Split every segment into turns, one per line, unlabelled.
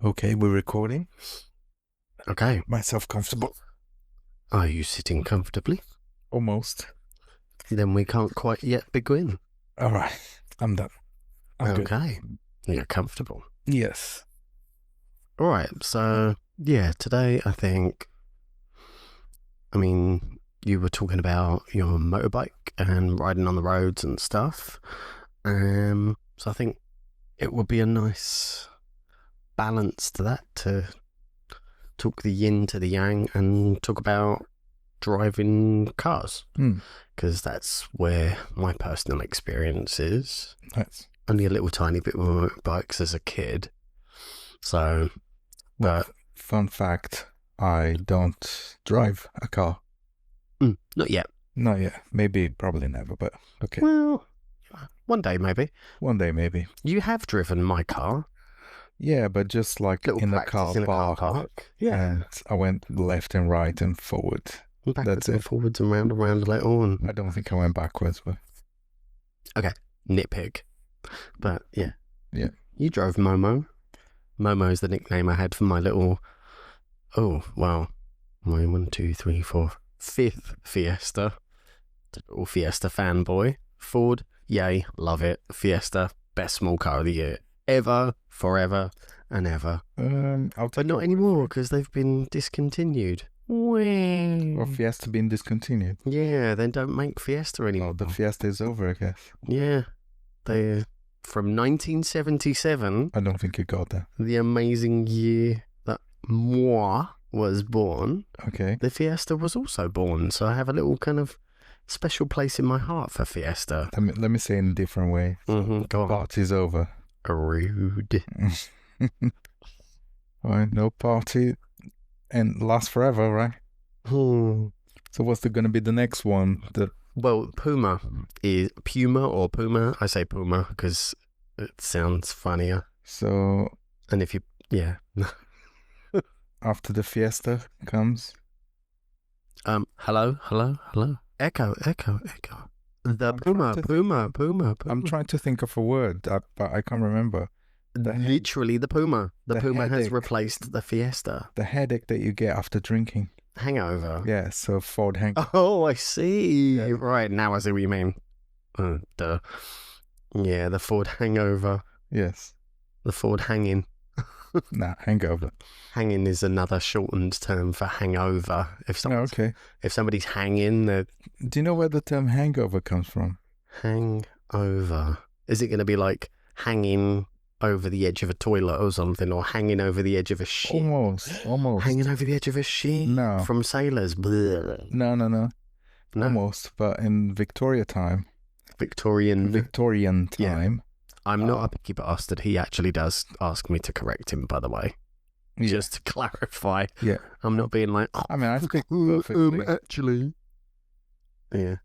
Okay, we're recording.
Okay.
Myself comfortable.
Are you sitting comfortably?
Almost.
Then we can't quite yet begin.
All right. I'm done. I'm good.
Okay. You're comfortable.
Yes.
All right. So, yeah, today you were talking about your motorbike and riding on the roads and stuff. So I think it would be a nice balance to that to talk the yin to the yang and talk about driving cars. Because that's where my personal experience is.
Nice.
Only a little tiny bit with motorbikes as a kid. So, but...
Fun fact, I don't drive a car.
Not yet.
Not yet. Maybe, probably never, but okay.
Well, one day maybe.
One day, maybe.
You have driven my car.
Yeah, but just like
Little
in a
practice
car park.
Yeah.
And I went left and right and forward.
Backwards and forwards and round a little. And...
I don't think I went backwards, but...
Okay, nitpick. But, yeah.
Yeah.
You drove Momo. Momo is the nickname I had for my little... Oh, wow. My 5th Fiesta. Little Fiesta fanboy. Ford, yay, love it. Fiesta, best small car of the year. Ever, forever, and ever.
But
not anymore, because they've been discontinued.
Or Fiesta being discontinued.
Yeah, they don't make Fiesta anymore.
Oh, the Fiesta is over, I guess.
Yeah. They from 1977.
I don't think you got that.
The amazing year that moi was born.
Okay.
The Fiesta was also born, so I have a little kind of special place in my heart for Fiesta.
Let me say it in a different way.
Go on.
Party's over.
Rude.
All right, no party and last forever, right? So what's going to be the next one?
Well, Puma. I say Puma because it sounds funnier.
So...
And if you... Yeah.
After the Fiesta comes...
Hello? Echo. The Puma.
I'm trying to think of a word, but I can't remember.
Literally the Puma. The Puma
headache.
has replaced the Fiesta.
The headache that you get after drinking.
Hangover.
Yeah, so Ford hangover.
Oh, I see.
Yeah.
Right, now I see what you mean. Duh. Yeah, the Ford hangover.
Yes.
The Ford hanging.
Nah, hangover.
Hanging is another shortened term for hangover. If somebody's hanging, they're...
Do you know where the term hangover comes from?
Hangover. Is it going to be like hanging over the edge of a toilet or something, or hanging over the edge of a ship?
Almost.
Hanging over the edge of a ship?
No.
From sailors? Bleh.
No. Almost, but in Victorian time.
Victorian
time.
Yeah. I'm not a picky bastard. He actually does ask me to correct him, by the way.
Yeah.
Just to clarify.
Yeah.
I'm not being like,
I mean, I speak perfectly.
Actually. Yeah.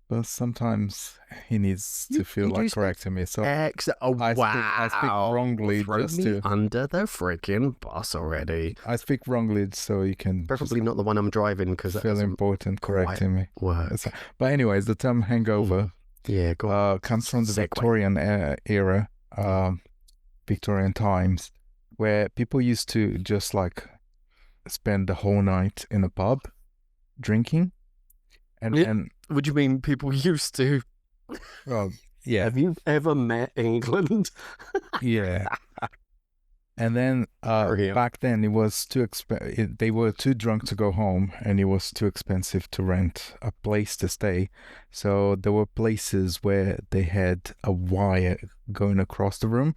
But sometimes he needs to feel like correcting me. So
I speak
wrongly.
Throw me under the freaking bus already.
I speak wrongly so you can...
Preferably not the one I'm driving, because
feel important correcting me.
Work.
But anyways, the term hangover
go on.
comes from the Victorian era, Victorian times, where people used to just like spend the whole night in a pub drinking. And
Would you mean people used to?
Well, yeah.
Have you ever met England?
Yeah. And then back then it was too expensive. They were too drunk to go home, and it was too expensive to rent a place to stay. So there were places where they had a wire going across the room,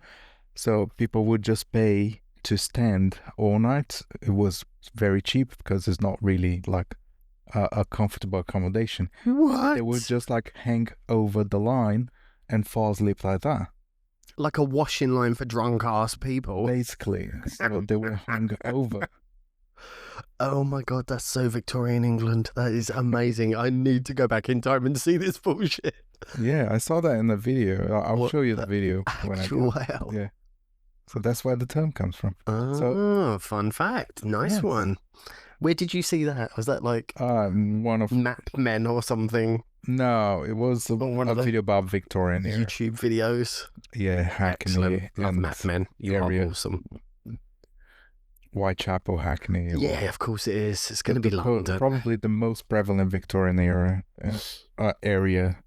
so people would just pay to stand all night. It was very cheap because it's not really like a comfortable accommodation.
What?
They would just like hang over the line and fall asleep like that.
Like a washing line for drunk ass people.
Basically. So they were hung over.
Oh my God, that's so Victorian England. That is amazing. I need to go back in time and see this bullshit.
Yeah, I saw that in the video. I'll show you the video when I go.
Wow.
Yeah. So that's where the term comes from.
Oh, fun fact. Nice one. Where did you see that? Was that like
one of
Map Men or something?
No, it was a video about Victorian era.
YouTube videos.
Yeah,
Excellent. Love Map Men. You are awesome.
Whitechapel, Hackney.
Yeah, of course it is. It's going to be London.
Probably the most prevalent Victorian era area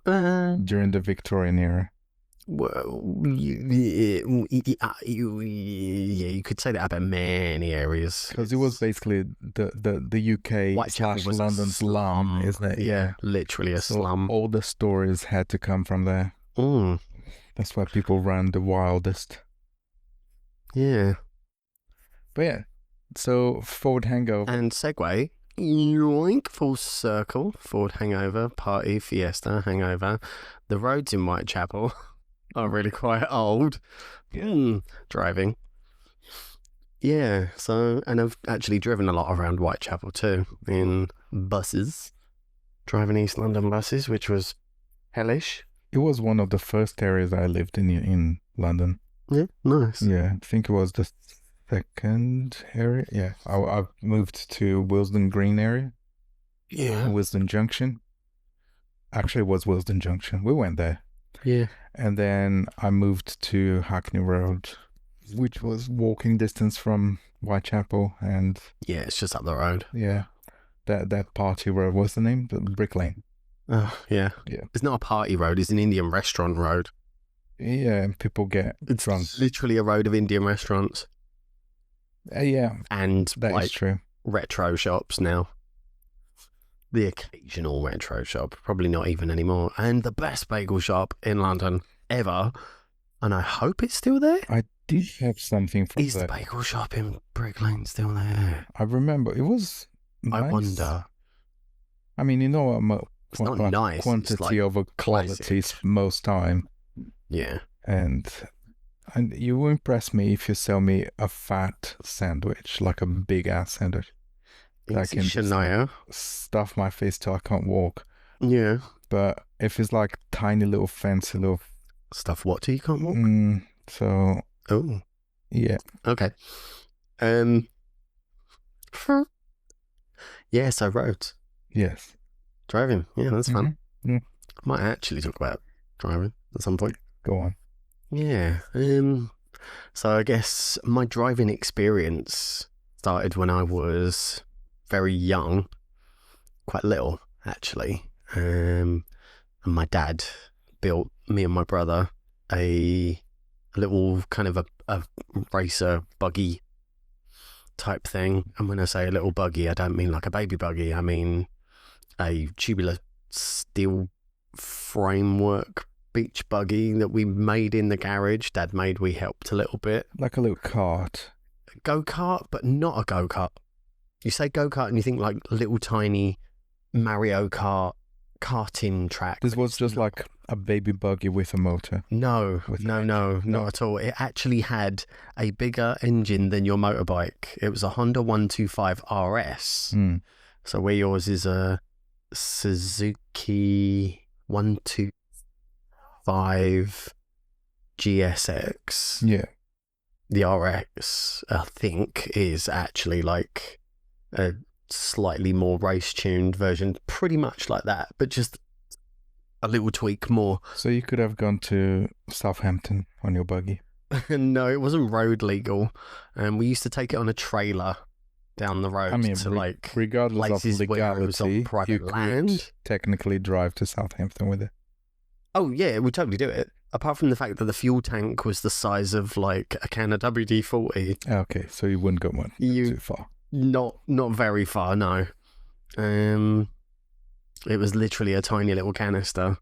during the Victorian era.
Well, yeah, you could say that about many areas.
Because it was basically the UK / London slum, isn't it?
Yeah, literally a slum.
All the stories had to come from there. That's why people ran the wildest.
Yeah.
But yeah, so Ford Hangover.
And segue, yoink, full circle, Ford Hangover, party, Fiesta, Hangover. The roads in Whitechapel are really quite old. Driving. Yeah, so, and I've actually driven a lot around Whitechapel too, in buses. Driving East London buses, which was hellish.
It was one of the first areas I lived in London.
Yeah, nice.
Yeah, I think it was the second area. Yeah, I moved to Willesden Green area.
Yeah.
Willesden Junction. Actually, it was Willesden Junction. We went there.
Yeah.
And then I moved to Hackney Road, which was walking distance from Whitechapel. And
yeah, it's just up the road.
Yeah, that party road. What's the name? The Brick Lane.
Oh, yeah.
Yeah.
It's not a party road. It's an Indian restaurant road.
Yeah, and people get drunk.
It's literally a road of Indian restaurants.
Yeah.
And
that is true.
Retro shops now. The occasional retro shop. Probably not even anymore. And the best bagel shop in London ever. And I hope it's still there.
I did have something from
Is the bagel shop in Brick Lane still there?
I remember. It was nice.
I wonder.
I mean, you know what?
It's not nice.
Quantity over quality most time.
Yeah.
And you will impress me if you sell me a fat sandwich, like a big ass sandwich.
I can Shania.
Stuff my face till I can't walk.
Yeah.
But if it's like tiny little fancy little
stuff, what till you can't walk?
So.
Oh.
Yeah.
Okay. Yeah. So roads.
Yes.
Driving. Yeah, that's fun.
Yeah.
Might actually talk about driving at some point.
Go on.
Yeah. So I guess my driving experience started when I was very young, quite little actually. And my dad built me and my brother a little kind of a racer buggy type thing. And when I say a little buggy, I don't mean like a baby buggy. I mean a tubular steel framework beach buggy that we made in the garage. Dad made, we helped a little bit.
Like a little cart.
Go-kart, but not a go-kart. You say go-kart and you think like little tiny Mario Kart karting track.
This was just like a baby buggy with a motor.
No, not at all. It actually had a bigger engine than your motorbike. It was a Honda 125 RS. So where yours is a Suzuki 125 GSX.
Yeah.
The RX, I think, is actually like a slightly more race-tuned version, pretty much like that, but just a little tweak more.
So you could have gone to Southampton on your buggy.
No, it wasn't road legal. And we used to take it on a trailer down the road.
I mean,
to like
regardless of legality,
private
you
land.
could technically drive to Southampton with it.
Oh yeah, we'd totally do it. Apart from the fact that the fuel tank was the size of like a can of WD-40.
Okay, so you wouldn't go too far.
Not very far, no. It was literally a tiny little canister,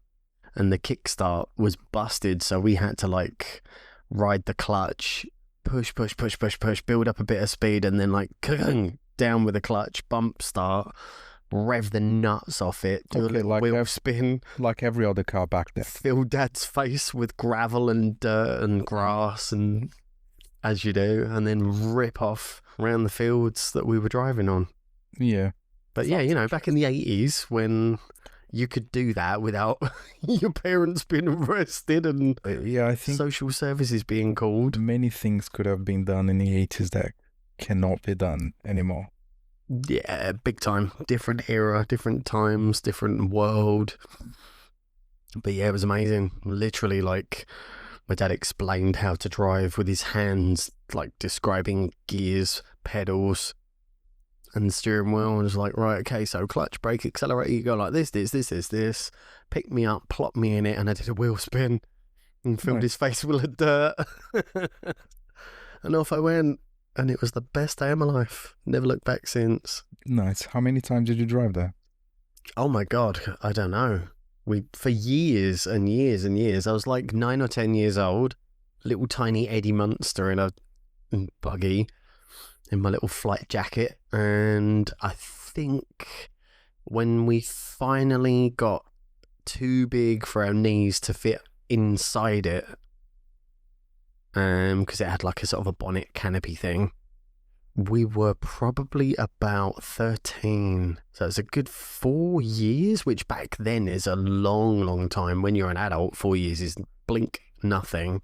and the kickstart was busted, so we had to like ride the clutch, push, build up a bit of speed, and then like down with the clutch, bump start, rev the nuts off it, do a little wheel spin.
Like every other car back then.
Fill Dad's face with gravel and dirt and grass, and as you do, and then rip off around the fields that we were driving on.
Yeah.
But yeah, you know, back in the 80s when you could do that without your parents being arrested and
I think
social services being called.
Many things could have been done in the 80s that cannot be done anymore.
Yeah, big time. Different era, different times, different world. But yeah, it was amazing. Literally, like, my dad explained how to drive with his hands, like describing gears, pedals and steering wheel, and was like, right, okay, so clutch, brake, accelerator, you go like this, pick me up, plop me in it, and I did a wheel spin and filled his face full of dirt. And off I went, and it was the best day of my life. Never looked back since.
Nice. How many times did you drive there?
Oh my God, I don't know. For years and years and years, I was like 9 or 10 years old, little tiny Eddie Munster in a buggy, in my little flight jacket, and I think when we finally got too big for our knees to fit inside it, because it had like a sort of a bonnet canopy thing, we were probably about 13. So it's a good 4 years, which back then is a long, long time. When you're an adult, 4 years is blink nothing.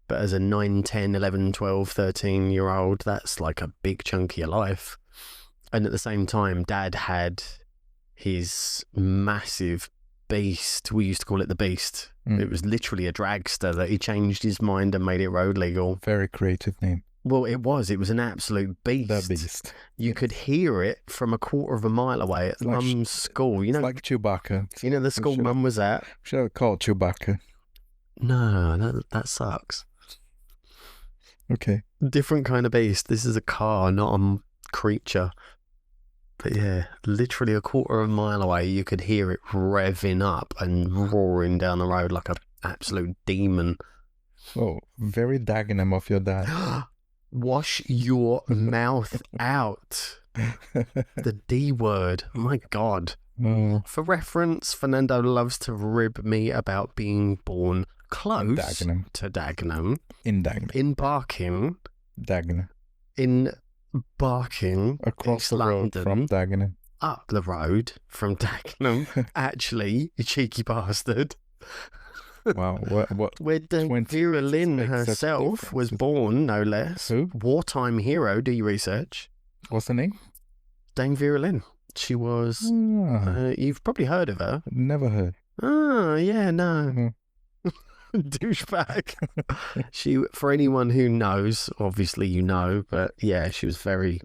But as a 9, 10, 11, 12, 13-year-old, that's like a big chunk of your life. And at the same time, Dad had his massive beast. We used to call it the Beast. It was literally a dragster that he changed his mind and made it road legal.
Very creative name.
Well, it was an absolute beast.
The Beast.
You could hear it from a quarter of a mile away at Mum's school. You know,
it's like Chewbacca.
You know the school Mum was at?
Should have called Chewbacca.
No, that sucks.
Okay.
Different kind of beast. This is a car, not a creature. But yeah, literally a quarter of a mile away, you could hear it revving up and roaring down the road like an absolute demon.
Oh, very Dagenham of your dad.
Wash your mouth out. The D word. Oh my God. For reference, Fernando loves to rib me about being born close to Dagenham.
In Dagenham.
In Barking.
Dagenham.
In Barking.
Across the
London,
road from Dagenham.
Up the road from Dagenham. Actually, you cheeky bastard.
Wow, what?
Where Dame Vera Lynn herself was born, no less.
Who?
Wartime hero, do your research.
What's the name?
Dame Vera Lynn. She was... you've probably heard of her.
Never heard.
Oh, yeah, no. Douchebag. She, for anyone who knows, obviously you know, but yeah, she was very,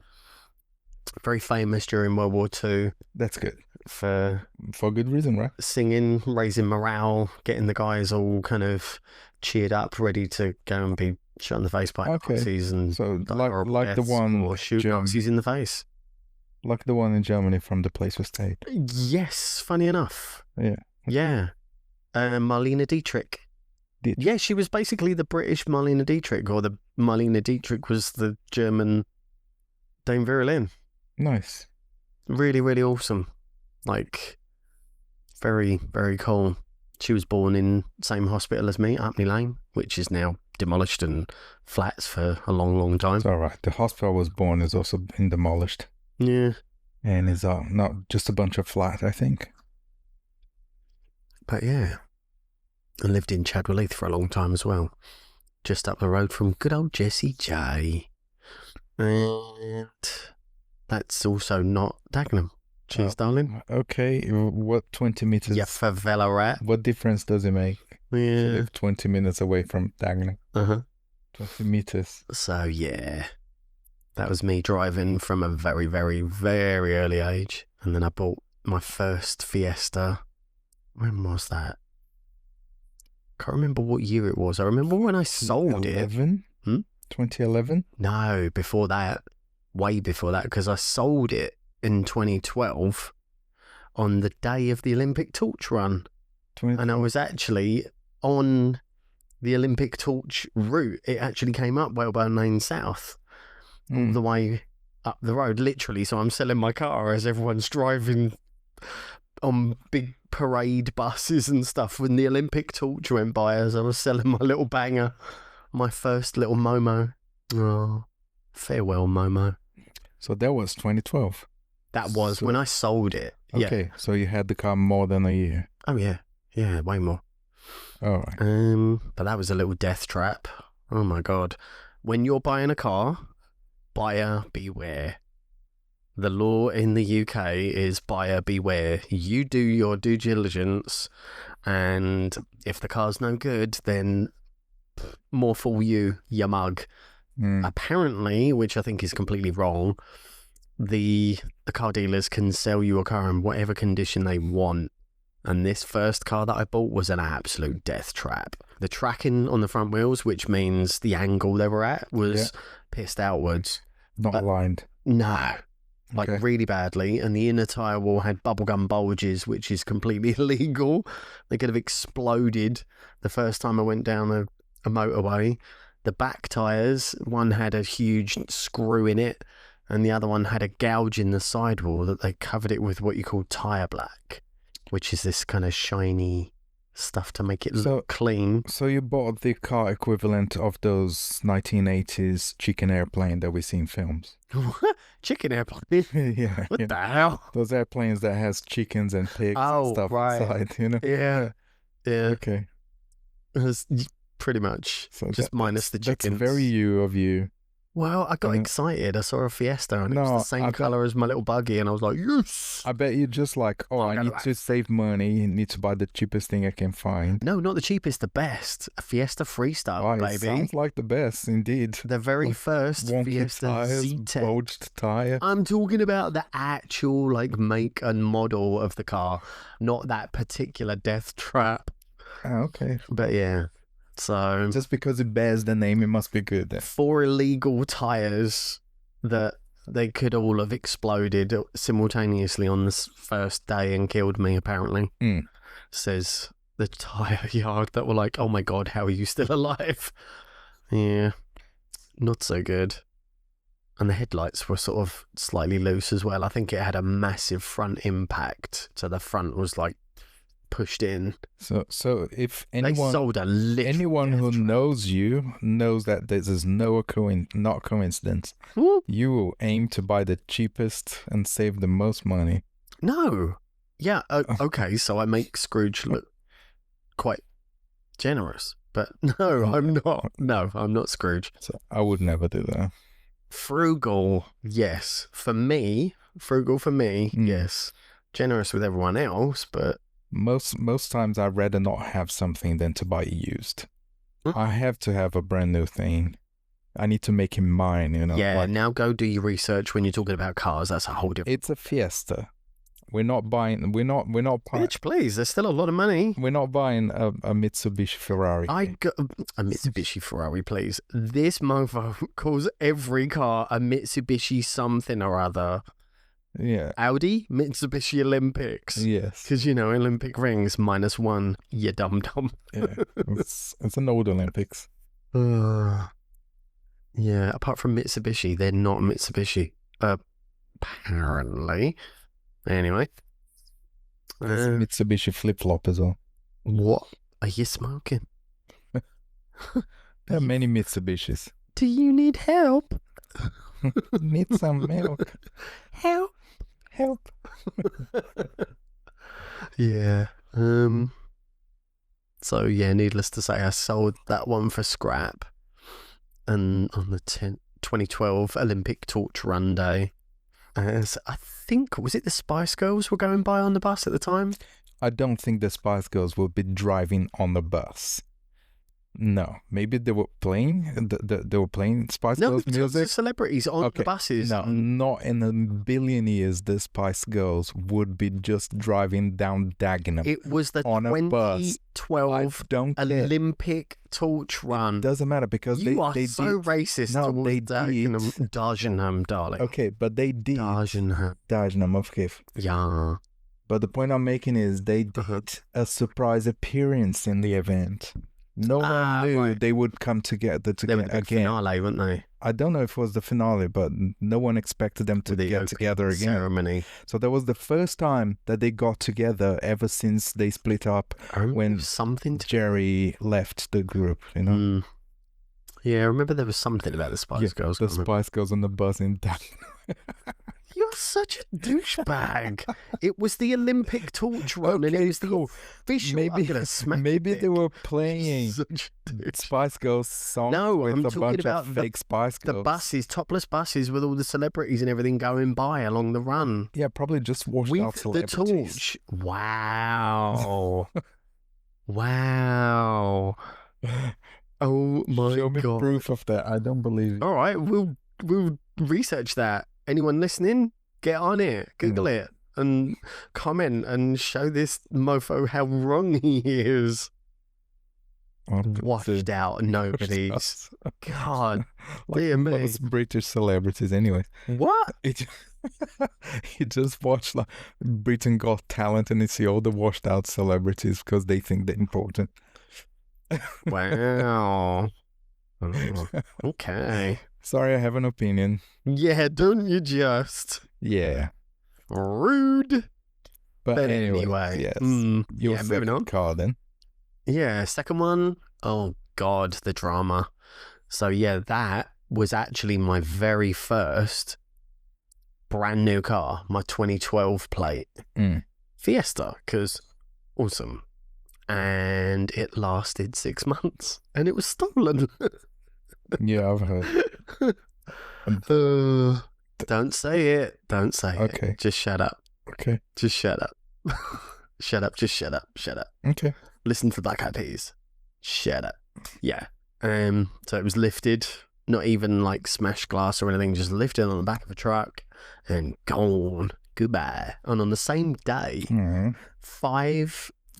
very famous during World War II.
That's good.
For
good reason, right?
Singing, raising morale, getting the guys all kind of cheered up, ready to go and be shot in the face by Nazis and
so like the one
or shoot Nazis in the face.
Like the one in Germany from The Place We Stayed.
Yes, funny enough.
Yeah.
Yeah. Marlene Dietrich. Yeah, she was basically the British Marlene Dietrich, or the Marlene Dietrich was the German Dame Vera Lynn.
Nice.
Really, really awesome. Like, very, very cool. She was born in the same hospital as me, Upney Lane, which is now demolished and flats for a long, long time.
It's all right. The hospital I was born is also been demolished.
Yeah.
And it's not just a bunch of flat, I think.
But yeah. I lived in Chadwell Heath for a long time as well. Just up the road from good old Jessie J. And that's also not Dagenham. Cheers, darling.
Okay, what 20 meters?
Yeah, favela rat.
What difference does it make?
Yeah.
Live 20 minutes away from Dagenham. 20 meters.
So yeah, that was me driving from a very, very, very early age. And then I bought my first Fiesta. When was that? Can't remember what year it was. I remember when I sold
11?
it.
2011?
No, before that. Way before that, because I sold it in 2012 on the day of the Olympic torch run. And I was actually on the Olympic torch route. It actually came up Whalebone Lane South, all the way up the road, literally. So I'm selling my car as everyone's driving on big parade buses and stuff when the Olympic torch went by, as I was selling my little banger, my first little Momo. Oh, farewell, Momo.
So that was 2012.
That was when I sold it.
Okay,
yeah.
So you had the car more than a year.
Oh yeah, way more.
All right.
But that was a little death trap. Oh my God! When you're buying a car, buyer beware. The law in the UK is buyer beware. You do your due diligence, and if the car's no good, then more fool you, you mug. Apparently, which I think is completely wrong, the car dealers can sell you a car in whatever condition they want. And this first car that I bought was an absolute death trap. The tracking on the front wheels, which means the angle they were at, was pissed outwards.
Not aligned.
No. Like really badly. And the inner tyre wall had bubblegum bulges, which is completely illegal. They could have exploded the first time I went down a motorway. The back tyres, one had a huge screw in it, and the other one had a gouge in the sidewall that they covered it with what you call tyre black, which is this kind of shiny stuff to make it look clean.
So you bought the car equivalent of those 1980s chicken airplane that we see in films.
Chicken airplane?
Yeah.
What the hell?
Those airplanes that has chickens and pigs and stuff inside, you know?
Yeah. Yeah.
Okay.
Pretty much.
So
just minus the chickens.
That's very you of you.
Well, I got excited. I saw a Fiesta and it was the same colour as my little buggy, and I was like, yes!
I bet you just like, I need to save money, need to buy the cheapest thing I can find.
No, not the cheapest, the best. A Fiesta Freestyle, baby.
It sounds like the best, indeed.
The very first Fiesta Z-Tech.
Bulged tyre.
I'm talking about the actual make and model of the car, not that particular death trap.
Oh, okay.
But yeah. So
just because it bears the name, it must be good then.
4 illegal tyres that they could all have exploded simultaneously on this first day and killed me, apparently. Says the tyre yard that were like, oh my God, how are you still alive? Yeah, not so good. And the headlights were sort of slightly loose as well. I think it had a massive front impact. So the front was pushed in.
So if anyone
sold
who knows you knows that this is not coincidence. You will aim to buy the cheapest and save the most money.
No. Yeah, okay, so I make Scrooge look quite generous. But no, I'm not. No, I'm not Scrooge.
So I would never do that.
Frugal, yes. Frugal for me, yes. Generous with everyone else, but
most times I'd rather not have something than to buy it used. I have to have a brand new thing. I need to make it mine, you know.
Yeah, now go do your research when you're talking about cars. That's a whole different.
It's a Fiesta. We're not buying.
Bitch, please. There's still a lot of money.
We're not buying a Mitsubishi Ferrari.
I got a Mitsubishi Ferrari, please. This mofo calls every car a Mitsubishi something or other.
Yeah.
Audi, Mitsubishi Olympics.
Yes.
Because, Olympic rings -1, you dum-dum.
Yeah. It's an old Olympics.
Yeah, apart from Mitsubishi, they're not Mitsubishi. Apparently. Anyway.
There's a Mitsubishi flip-flop as well.
What are you smoking?
There are many Mitsubishis.
Do you need help?
Need some milk.
Help. Yeah. So yeah, needless to say, I sold that one for scrap. And on the 2012 Olympic Torch Run Day, as I think, was it the Spice Girls were going by on the bus at the time?
I don't think the Spice Girls will be driving on the bus. No, maybe they were playing. They were playing Spice Girls music.
Celebrities on the buses.
No, not in a billion years. The Spice Girls would be just driving down Dagenham.
It was the
on
2012 Olympic Torch Run.
It doesn't matter because
they
did.
Racist.
No, they
did. Dagenham, darling.
Okay, but they did. Dagenham, okay.
Yeah.
But the point I'm making is they did a surprise appearance in the event. No one knew they would come together again.
Finale, weren't they?
I don't know if it was the finale, but no one expected them to get together again.
Ceremony.
So that was the first time that they got together ever since they split up when Jerry left the group, you know?
Yeah, I remember there was something about the Spice Girls.
The Spice Girls on the bus in Dagenham.
You're such a douchebag. It was the Olympic Torch Run, and it was the official.
Maybe they were playing Spice Girls songs with a bunch of fake Spice Girls.
The buses, topless buses with all the celebrities and everything going by along the run.
Yeah, probably just washed out celebrities.
The torch. Wow. Wow. Oh my
Show me
God.
proof of that. I don't believe it.
All right, we'll research that. Anyone listening, get on it, Google it, and comment and show this mofo how wrong he is. Washed out nobodies. God, dear me.
Most British celebrities, anyway.
What?
You just watch like Britain Got Talent and you see all the washed out celebrities because they think they're important.
Wow. Oh, okay.
Sorry, I have an opinion.
Yeah, don't you just?
Yeah.
Rude.
But anyway, yes. Your
moving on.
car then.
Yeah, second one. Oh God, the drama. So yeah, that was actually my very first brand new car, my 2012 plate Fiesta, because awesome. And it lasted 6 months and it was stolen.
Yeah, I've heard.
Don't say it. Don't say it.
Okay.
Just shut up.
Okay.
Just shut up. Shut up. Just shut up. Shut up.
Okay.
Listen to the Black Eyed Peas. Shut up. Yeah. So it was lifted, not even like smashed glass or anything, just lifted on the back of a truck and gone. Goodbye. And on the same day,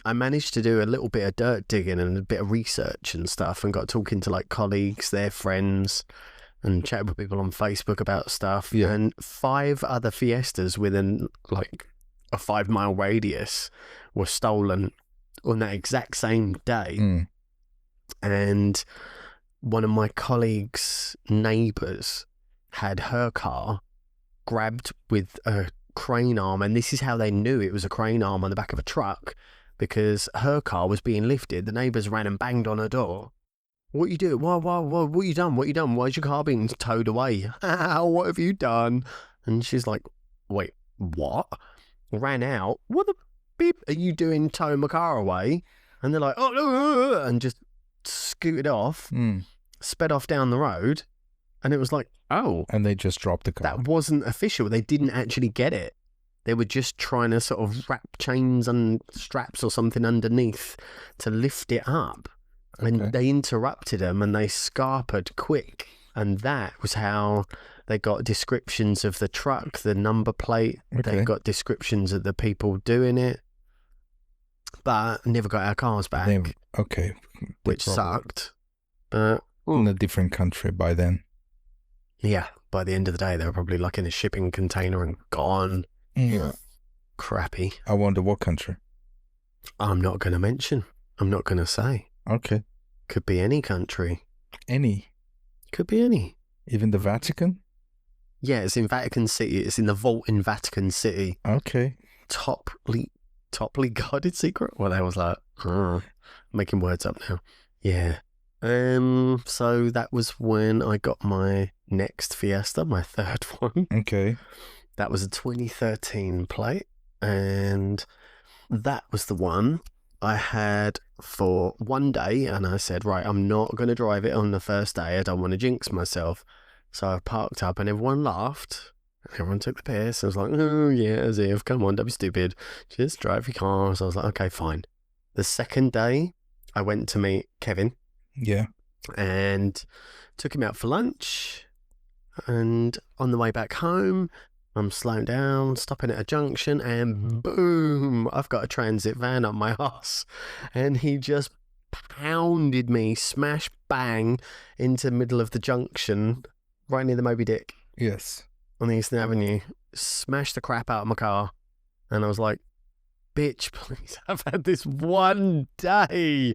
I managed to do a little bit of dirt digging and a bit of research and stuff, and got talking to like colleagues, their friends, and chatted with people on Facebook about stuff.
Yeah.
And 5 other Fiestas within like a 5-mile radius were stolen on that exact same day. And one of my colleagues' neighbours had her car grabbed with a crane arm, and this is how they knew it was a crane arm on the back of a truck, because her car was being lifted. The neighbours ran and banged on her door. What you do? What you done? What you done? Why's your car being towed away? What have you done? And she's like, wait, what? Ran out. What the beep are you doing towing my car away? And they're like, oh, no, and just scooted off, sped off down the road. And it was like, oh.
And they just dropped the car.
That wasn't official. They didn't actually get it. They were just trying to sort of wrap chains and straps or something underneath to lift it up. And they interrupted them and they scarpered quick. And that was how they got descriptions of the truck, the number plate. They got descriptions of the people doing it. But never got our cars back. Which sucked. But
in a different country by then.
Yeah, by the end of the day, they were probably like in a shipping container and gone.
Yeah.
Crappy.
I wonder what country.
I'm not going to mention. I'm not going to say.
Okay.
Could be any country.
Any?
Could be any.
Even the Vatican?
Yeah, it's in Vatican City. It's in the vault in Vatican City.
Okay.
Toply guarded secret? Well, that was like, making words up now. Yeah. So that was when I got my next Fiesta, my third one.
Okay.
That was a 2013 plate, and that was the one I had for one day, and I said, right, I'm not going to drive it on the first day. I don't want to jinx myself. So I parked up and everyone laughed. Everyone took the piss. I was like, oh, yeah, as if, come on, don't be stupid. Just drive your car. So I was like, okay, fine. The second day, I went to meet Kevin.
Yeah.
And took him out for lunch. And on the way back home, I'm slowing down, stopping at a junction, and boom, I've got a transit van up my arse. And he just pounded me, smash bang, into the middle of the junction, right near the Moby Dick.
Yes.
On the Eastern Avenue. Smashed the crap out of my car. And I was like, bitch, please, I've had this one day.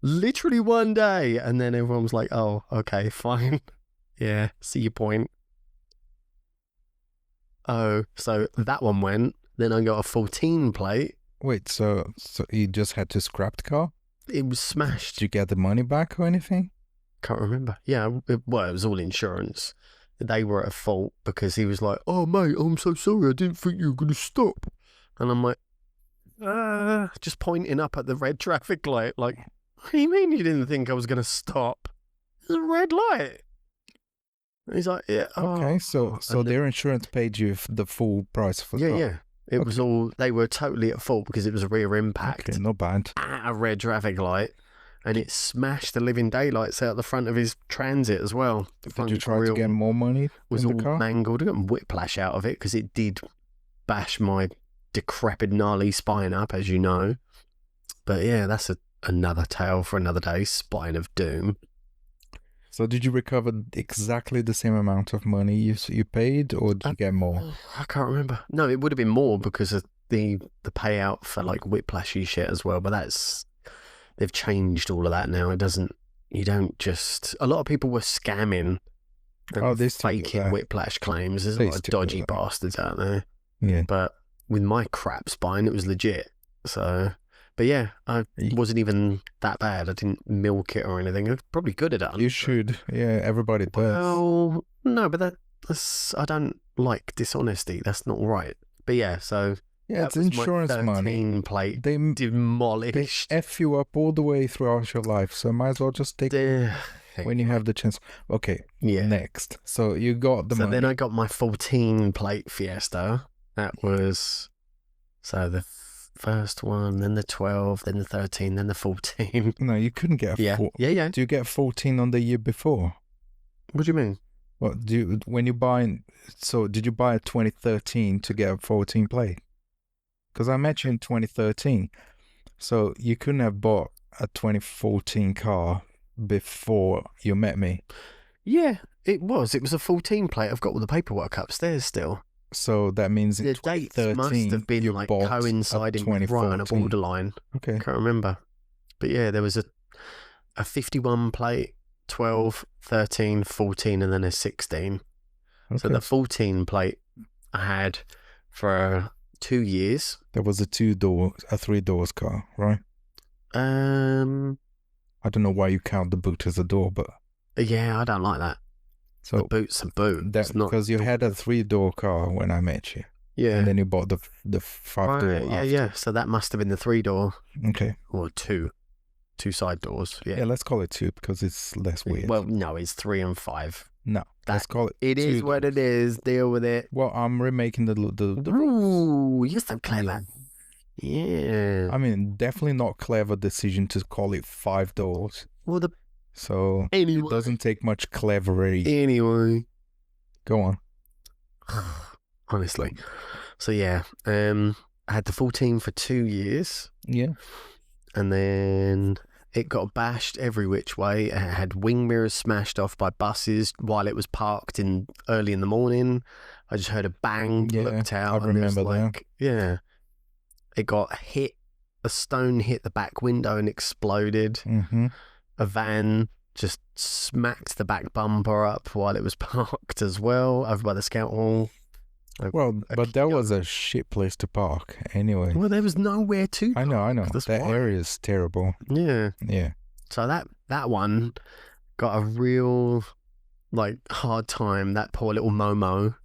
Literally one day. And then everyone was like, oh, okay, fine. Yeah, see your point. Oh, so that one went. Then I got a 14 plate.
Wait, so you just had to scrap the car?
It was smashed.
Did you get the money back or anything?
Can't remember. Yeah, it was all insurance. They were at fault because he was like, oh, mate, I'm so sorry. I didn't think you were going to stop. And I'm like, just pointing up at the red traffic light. Like, what do you mean you didn't think I was going to stop? It's a red light. And he's like, yeah.
Okay, so their insurance paid you the full price for the car?
Yeah. It was all, they were totally at fault because it was a rear impact.
Okay, not bad.
At a red traffic light. and it smashed the living daylights out the front of his Transit as well.
Did you try to get more money?
Was
in
all
the car?
mangled. I got whiplash out of it because it did bash my decrepit, gnarly spine up, as you know. But yeah, that's another tale for another day. Spine of doom.
So did you recover exactly the same amount of money you paid, or did you get more?
I can't remember. No, it would have been more because of the payout for like whiplashy shit as well. But they've changed all of that now. You don't just. A lot of people were scamming.
They
faking whiplash claims. There's a lot of dodgy bastards out there.
Yeah.
But with my crap spine, it was legit. So. But yeah, I wasn't even that bad. I didn't milk it or anything. I probably could have done.
You should. Yeah, everybody does.
Well, no, but that's I don't like dishonesty. That's not right. But yeah, so
yeah, it's insurance money.
Plate they demolished.
They F you up all the way throughout your life. So might as well just take it when you have the chance. Okay. Yeah. Next. So you got the money.
So then I got my 14 plate Fiesta. That was the first one, then the 12, then the 13, then the 14.
No, you couldn't get a 14.
Yeah.
Do you get 14 on the year before?
What do you mean?
What when you buy? So did you buy a 2013 to get a 14 plate? Because I met you in 2013, so you couldn't have bought a 2014 car before you met me.
Yeah, it was. It was a 14 plate. I've got all the paperwork upstairs still.
So that means
the dates must have been like coinciding with right a borderline.
Okay.
Can't remember. But yeah, there was a 51 plate, 12, 13, 14, and then a 16. Okay. So the 14 plate I had for 2 years.
There was a 3 doors car, right? I don't know why you count the boot as a door, but
yeah, I don't like that. So the boot's a boot.
Because you had a 3-door car when I met you.
Yeah.
And then you bought the 5-door.
Yeah. So that must have been the 3-door.
Okay.
Or 2 side doors. Yeah.
Let's call it 2 because it's less weird.
Well, no, it's 3 and 5.
No, let's call it.
It is what it is. Deal with it.
Well, I'm remaking the
Ooh, you're so clever. Yeah.
I mean, definitely not clever decision to call it 5 doors.
Well,
it doesn't take much clevery.
Anyway.
Go on.
Honestly. So yeah, I had the 14 for 2 years.
Yeah.
And then it got bashed every which way. It had wing mirrors smashed off by buses while it was parked early in the morning. I just heard a bang, looked out.
I remember that.
Yeah. It got hit. A stone hit the back window and exploded.
Mm-hmm.
A van just smacked the back bumper up while it was parked as well over by the Scout Hall.
Well, but that was a shit place to park anyway.
Well, there was nowhere to park.
I know. That area is terrible.
Yeah.
Yeah.
So that one got a real, hard time. That poor little Momo.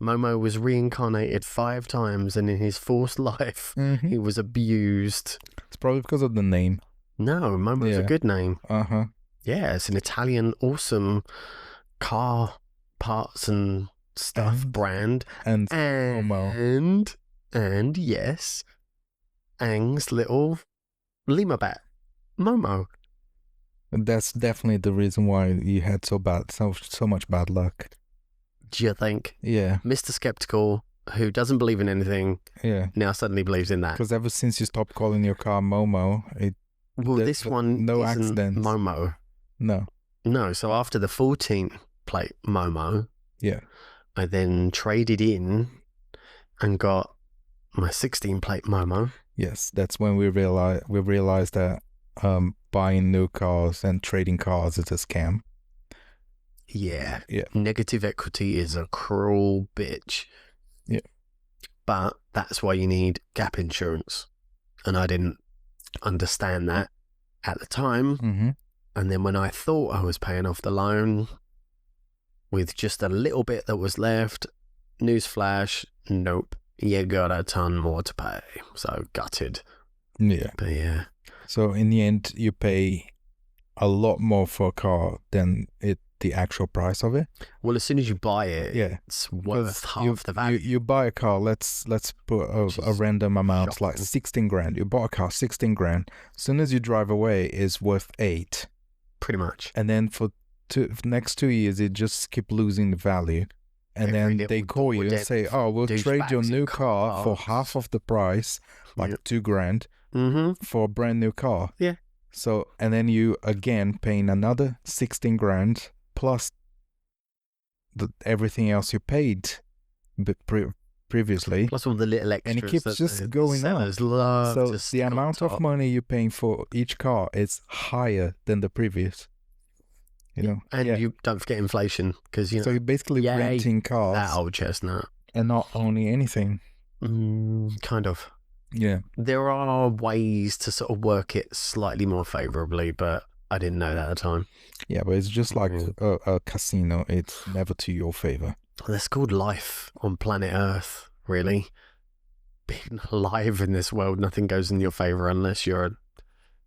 Momo was reincarnated 5 times, and in his forced life, he was abused.
It's probably because of the name.
No, Momo's a good name.
Uh-huh.
Yeah, it's an Italian awesome car parts and stuff brand.
And Momo.
And yes, Aang's little Lima bat, Momo.
And that's definitely the reason why you had so much bad luck.
Do you think?
Yeah.
Mr. Skeptical, who doesn't believe in anything, now suddenly believes in that.
Because ever since you stopped calling your car Momo,
this one
no
isn't
accidents.
Momo. No, so after the 14 plate Momo, I then traded in and got my 16 plate Momo.
Yes, that's when we realized that buying new cars and trading cars is a scam.
Yeah. Negative equity is a cruel bitch.
Yeah.
But that's why you need gap insurance. And I didn't understand that at the time.
Mm-hmm.
And then when I thought I was paying off the loan with just a little bit that was left, newsflash, nope, you got a ton more to pay. So gutted.
Yeah.
But yeah.
So in the end, you pay a lot more for a car than it the actual price of it.
Well, as soon as you buy it,
Yeah,
it's worth half the value.
You buy a car. Let's put a random amount,
shocking.
like 16 grand. You bought a car, 16 grand. As soon as you drive away, it's worth 8.
Pretty much.
And then for next 2 years, it just keep losing the value. And then they call you and say, "Oh, we'll trade your new car for half of the price, like 2 grand, for a brand new car."
Yeah.
So, and then you again paying another 16 grand plus everything else you paid previously.
Plus all the little extras.
And it keeps just going up. So the amount of money you're paying for each car is higher than the previous. You know,
and you don't forget inflation, because
so you're basically renting cars.
That old chestnut,
and not owning anything.
Kind of.
Yeah,
there are ways to sort of work it slightly more favorably, but I didn't know that at the time.
Yeah, but it's just like a casino. It's never to your favor.
That's called life on planet Earth, really. Being alive in this world, nothing goes in your favor unless you're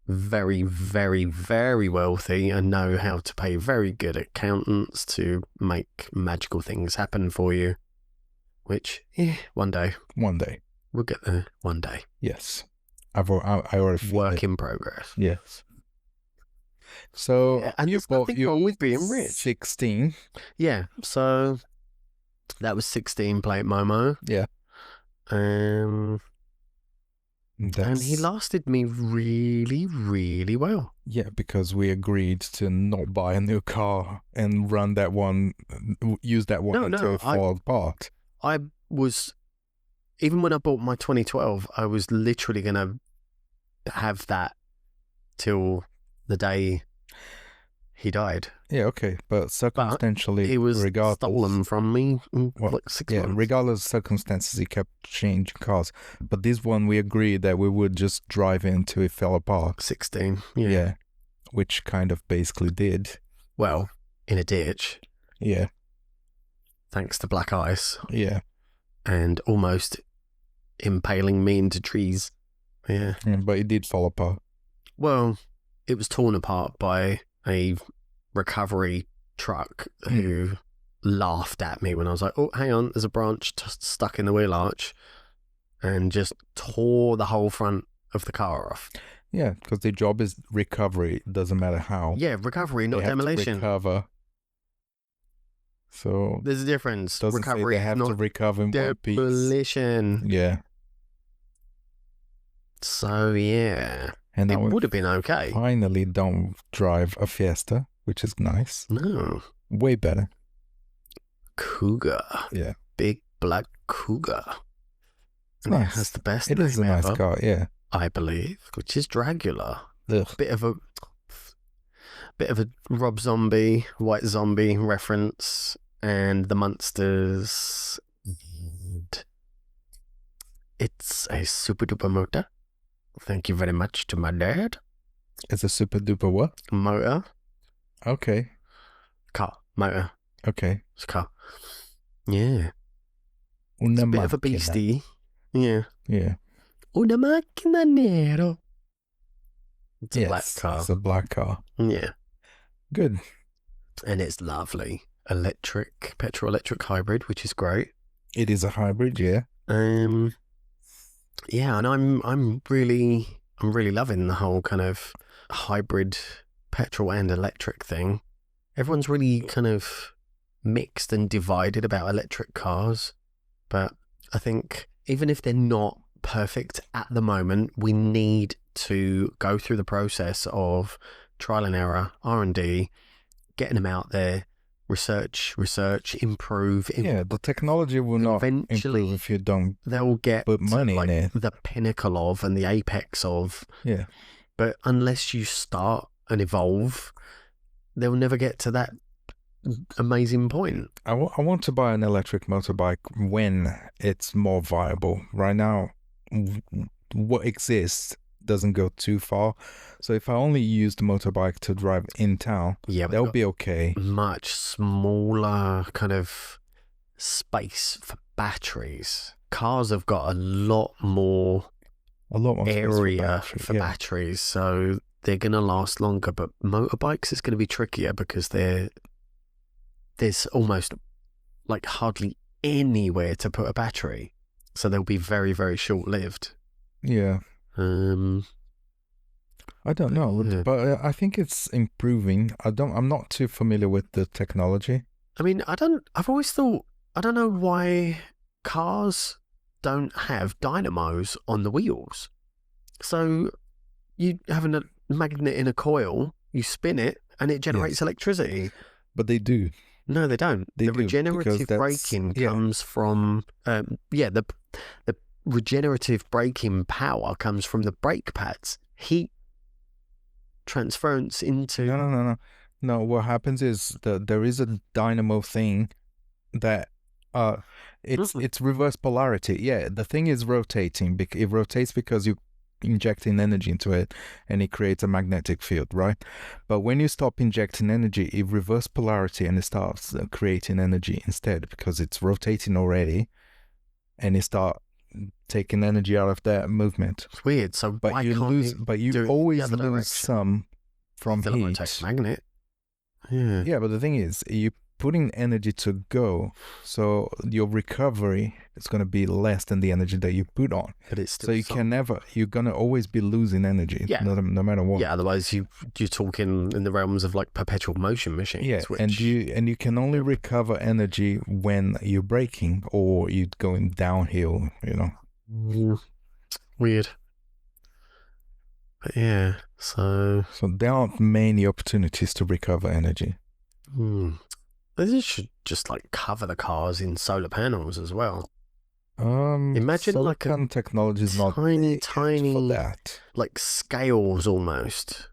very, very, very wealthy and know how to pay very good accountants to make magical things happen for you. Which, one day.
One day.
We'll get there one day.
Yes. I already feel
Work in progress.
Yes. So,
and
you bought your
with being rich.
16.
Yeah, so that was 16 plate Momo.
Yeah.
And he lasted me really, really well.
Yeah, because we agreed to not buy a new car and run that one, use that one until it fall apart.
I was, even when I bought my 2012, I was literally going to have that till the day he died.
Yeah, okay, but circumstantially,
he was stolen from me in like 6 months.
Regardless of circumstances, he kept changing cars. But this one, we agreed that we would just drive in until it fell apart.
16,
yeah. Which kind of basically did.
Well, in a ditch.
Yeah.
Thanks to black ice.
Yeah.
And almost impaling me into trees. Yeah.
But it did fall apart.
Well, it was torn apart by a recovery truck who laughed at me when I was like, "Oh, hang on, there's a branch just stuck in the wheel arch," and just tore the whole front of the car off.
Yeah, because the job is recovery. It doesn't matter how.
Yeah, recovery, not demolition.
To recover. So
there's a difference.
Doesn't recovery, say they have to recover in one piece.
Demolition.
Yeah.
So yeah.
And
it would have been okay.
Finally don't drive a Fiesta, which is nice.
No.
Way better.
Cougar.
Yeah.
Big black Cougar.
It's nice.
It has the best
name ever. It is a nice car, yeah.
I believe, which is Dragula.
Ugh.
Bit of a Rob Zombie, White Zombie reference, and the Munsters. It's a super duper motor. Thank you very much to my dad.
It's a super duper what?
Motor.
Okay.
Car. Motor.
Okay.
It's a car. Yeah.
It's
a bit of a beastie. Yeah.
Yeah.
Una macchina nero. It's a black car.
It's a black car.
Yeah.
Good.
And it's lovely. Electric, petrol electric hybrid, which is great.
It is a hybrid, yeah.
Yeah, and I'm really loving the whole kind of hybrid petrol and electric thing. Everyone's really kind of mixed and divided about electric cars, but I think even if they're not perfect at the moment, we need to go through the process of trial and error, R&D, getting them out there, research, improve.
Yeah, the technology will not improve if you don't.
They'll get
put money in it.
The pinnacle of and the apex of.
Yeah.
But unless you start and evolve, they'll never get to that amazing point.
I want to buy an electric motorbike when it's more viable. Right now, what exists doesn't go too far. So if I only use the motorbike to drive in town, that'll be okay.
Much smaller kind of space for batteries. Cars have got a lot more area for batteries, so they're going to last longer. But motorbikes is going to be trickier because they're there's almost like hardly anywhere to put a battery, so they'll be very, very short-lived.
Yeah. I don't know,
Yeah.
but I think it's improving. I'm not too familiar with the technology.
I mean, I've always thought, I don't know why cars don't have dynamos on the wheels. So you have a magnet in a coil, you spin it, and it generates electricity.
But they do.
No, they don't. The regenerative braking comes from the regenerative braking power comes from the brake pads. Heat transference into
No, what happens is there is a dynamo thing that it's reverse polarity. Yeah, the thing is rotating. It rotates because you injecting energy into it, and it creates a magnetic field, right? But when you stop injecting energy, it reverse polarity and it starts creating energy instead, because it's rotating already, and it start taking energy out of that movement.
It's weird. So
but
why
you
can't
lose, but you always lose some from heat.
Magnet. Yeah.
Yeah, but the thing is, you putting energy to go, so your recovery is going to be less than the energy that you put on.
But it's still
so you're going to always be losing energy, no matter what.
Yeah, otherwise you're talking in the realms of like perpetual motion machines.
Yeah, and you can only recover energy when you're braking or you're going downhill,
Weird. But yeah, so
there aren't many opportunities to recover energy.
They should just like cover the cars in solar panels as well.
Imagine like a technology is not
tiny
for that.
Like scales almost.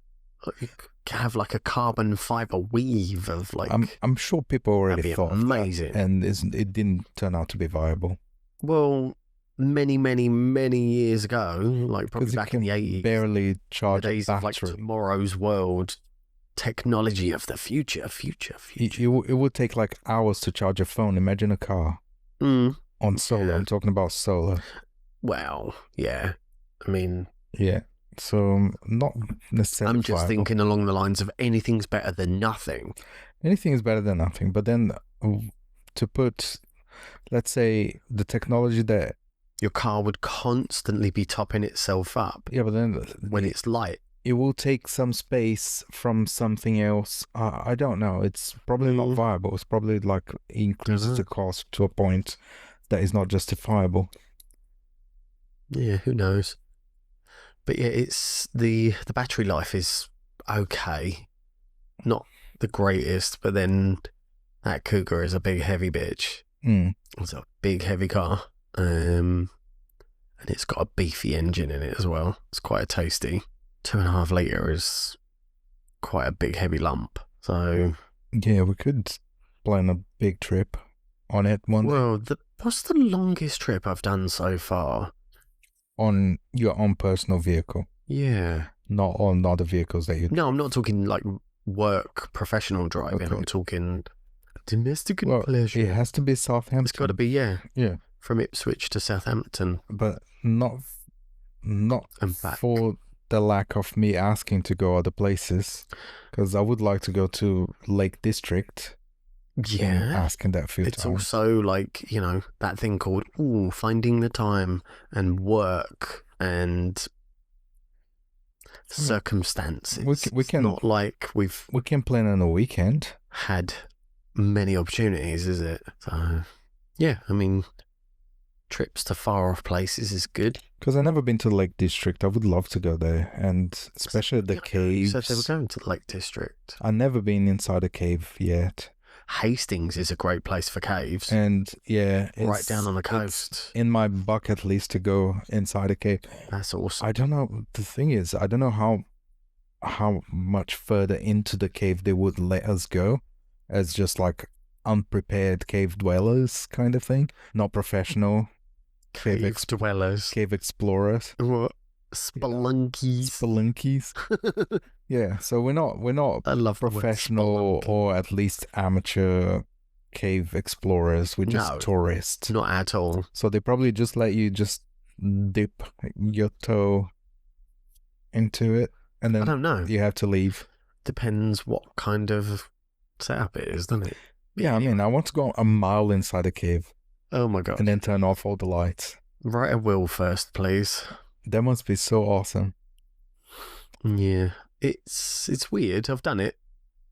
Like you could have like a carbon fiber weave of like.
I'm sure people already thought
amazing,
that, and it didn't turn out to be viable.
Well, many, many, many years ago, like probably back in the 80s,
barely charge
the days
a
of like tomorrow's world. Technology of the future.
It would take like hours to charge a phone. Imagine a car on solar. I'm talking about solar.
Well, yeah. I mean,
yeah. So not necessarily.
I'm just thinking along the lines of anything's better than nothing.
Anything is better than nothing. But then to put, let's say, the technology that
your car would constantly be topping itself up.
Yeah, but then
when it's light.
It will take some space from something else. I don't know. It's probably not viable. It's probably like increases the cost to a point that is not justifiable.
Yeah, who knows? But yeah, it's the battery life is okay, not the greatest. But then that Cougar is a big heavy bitch. It's a big heavy car, and it's got a beefy engine in it as well. It's quite tasty. 2.5 litre is quite a big heavy lump. So
yeah, we could plan a big trip on it one day.
Well, what's the longest trip I've done so far?
On your own personal vehicle?
Yeah.
Not on other vehicles that you...
No, I'm not talking like work professional driving. Okay. I'm talking domestic and pleasure.
It has to be Southampton.
It's got to be, yeah.
Yeah.
From Ipswich to Southampton.
But not
and back.
For the lack of me asking to go other places, because I would like to go to Lake District.
Yeah,
asking that few
it's
times.
Also like, that thing called finding the time and work and circumstances.
We can
not like we
can plan on a weekend.
Had many opportunities, is it? So yeah, I mean, trips to far off places is good.
Because I've never been to the Lake District. I would love to go there, and especially the caves.
So they were going to the Lake District.
I've never been inside a cave yet.
Hastings is a great place for caves.
And yeah,
right down on the coast.
In my bucket list to go inside a cave.
That's awesome.
I don't know. The thing is, I don't know how much further into the cave they would let us go, as just like unprepared cave dwellers kind of thing, not professional.
Cave dwellers.
Cave explorers.
What? Spelunkies.
Spelunkies. Yeah, so we're not
I love
professional or at least amateur cave explorers. We're just tourists.
Not at all.
So they probably just let you just dip your toe into it, and then
I don't know.
You have to leave.
Depends what kind of setup it is, doesn't it?
Yeah, I mean, I want to go a mile inside a cave
Oh my god.
and then turn off all the lights.
Write a will first, please.
That must be so awesome.
Yeah. It's weird. I've done it.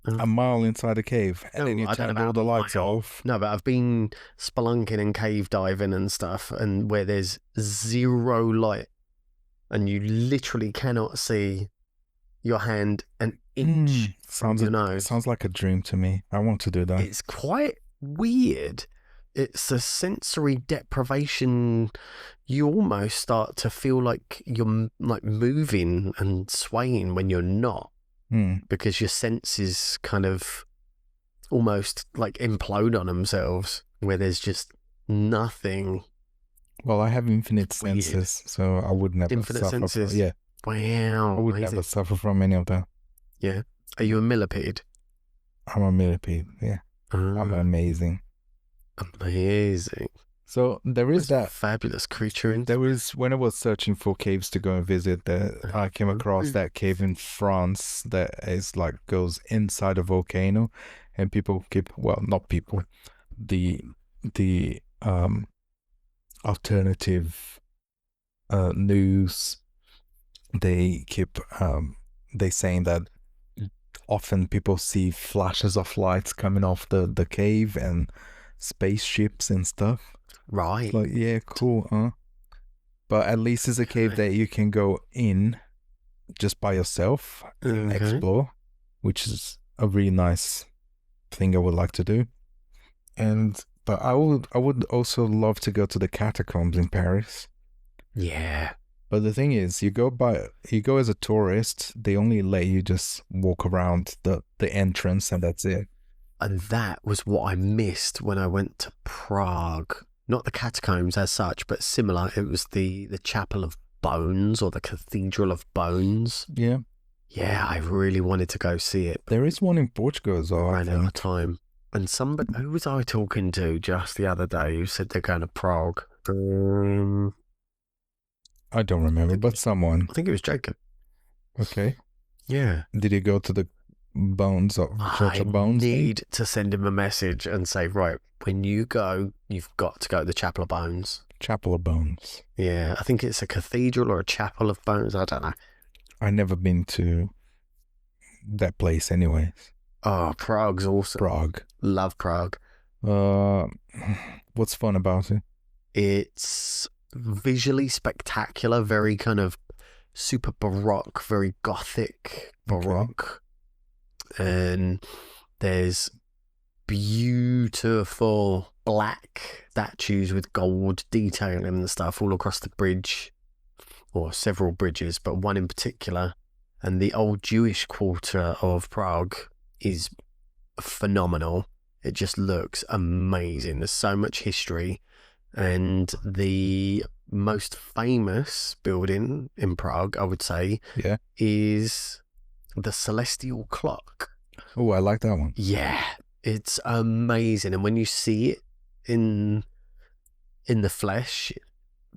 A mile inside a cave, and then you turn all the lights off.
No, but I've been spelunking and cave diving and stuff, and where there's zero light, and you literally cannot see your hand an inch from your nose.
Sounds like a dream to me. I want to do that.
It's quite weird. It's a sensory deprivation. You almost start to feel like you're like moving and swaying when you're not. Because your senses kind of almost like implode on themselves, where there's just nothing.
Well, I have infinite senses, so I would never
Infinite
suffer.
senses?
Yeah.
Wow.
I would never suffer from any of that.
Yeah. Are you a millipede?
I'm a millipede, yeah. I'm amazing.
Amazing.
So there is that
fabulous creature.
There was, when I was searching for caves to go and visit, I came across that cave in France that is like goes inside a volcano, and people keep, well, not people, the alternative news, they keep they saying that often people see flashes of lights coming off the cave and spaceships and stuff.
Right.
Like, yeah, cool, huh? But at least it's a cave that you can go in just by yourself and explore, which is a really nice thing I would like to do. But I would also love to go to the catacombs in Paris.
Yeah.
But the thing is, you go as a tourist, they only let you just walk around the entrance, and that's it.
And that was what I missed when I went to Prague. Not the catacombs as such, but similar. It was the Chapel of Bones, or the Cathedral of Bones.
Yeah.
Yeah, I really wanted to go see it.
There is one in Portugal as well.
I ran out of time. And somebody, who was I talking to just the other day who said they're going to Prague?
I don't remember, but someone.
I think it was Jacob.
Okay.
Yeah.
Did he go to the Bones or Church of Bones?
I need to send him a message and say, right, when you go, you've got to go to the Chapel of Bones.
Chapel of Bones.
Yeah, I think it's a cathedral or a Chapel of Bones. I don't know.
I've never been to that place anyways.
Oh, Prague's awesome.
Prague.
Love Prague.
What's fun about it?
It's visually spectacular, very kind of super baroque, very gothic baroque. Okay. And there's beautiful black statues with gold detailing and stuff all across the bridge, or several bridges, but one in particular. And the old Jewish quarter of Prague is phenomenal. It just looks amazing. There's so much history. And the most famous building in Prague, I would say, is the Celestial Clock.
Oh, I like that one.
Yeah, it's amazing. And when you see it in the flesh,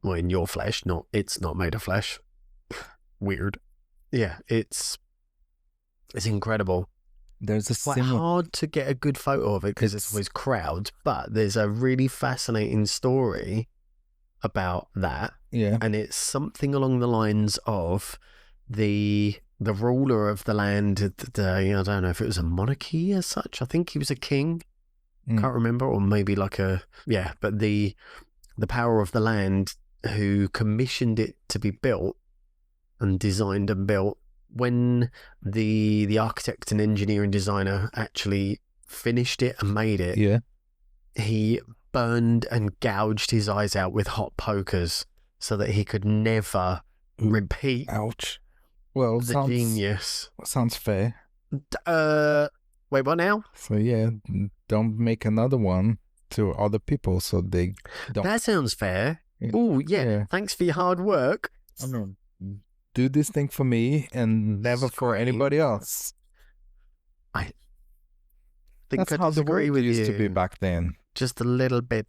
well, in your flesh, it's not made of flesh. Weird. Yeah, it's incredible.
There's
It's quite hard to get a good photo of it because there's always crowds, but there's a really fascinating story about that.
Yeah.
And it's something along the lines of the ruler of the land at the day. I don't know if it was a monarchy as such. I think he was a king. Can't remember, or maybe but the power of the land who commissioned it to be built and designed and built. When the architect and engineer and designer actually finished it and made it, he burned and gouged his eyes out with hot pokers so that he could never repeat.
Ouch. Well,
genius.
Sounds fair.
Wait, what now?
So yeah, don't make another one to other people so they don't.
That sounds fair. Oh yeah. Thanks for your hard work.
I know. Do this thing for me and never for anybody else.
I think
that's how the world used to be back then.
Just a little bit,